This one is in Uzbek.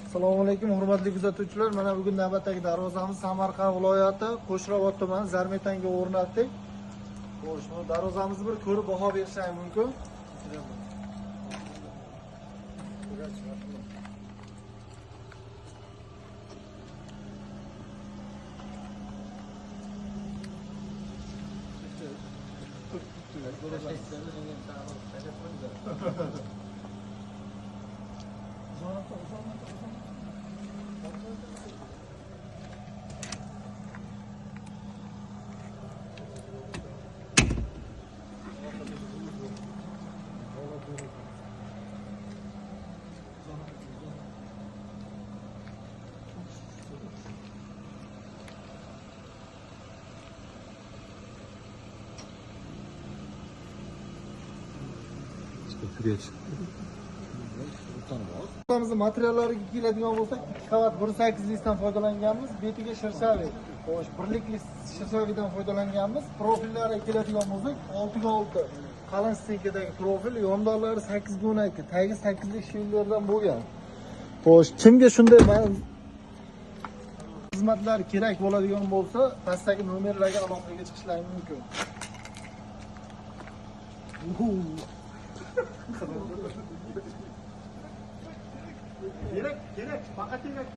Assalomu alaykum hurmatli kuzatuvchilar. Mana bugun navbatdagi darvozamiz Samarqand viloyati Qo'shrabot tumani Zarmetanga o'rnatdik. Xo'sh, bu darvozamizni bir ko'rib baho berishingiz mumkin. Materiallariga keladigan bo'lsak, 2 qavat 1.8 dan foydalanganmiz, betiga shirsavi, xo'sh, birlikli shirsavidan foydalanganmiz. Profillariga keladigan bo'lsak, 6 ga 6 qalin stenkadagi profil, yondoqlari 8 ga 12, tagi 8 lik shillardan bo'lgan. Xo'sh, kimga shunday xizmatlar kerak bo'ladigan bo'lsa, pastdagi nomerlarga aloqaga chiqishlari mumkin. Kerak, faqat kerak.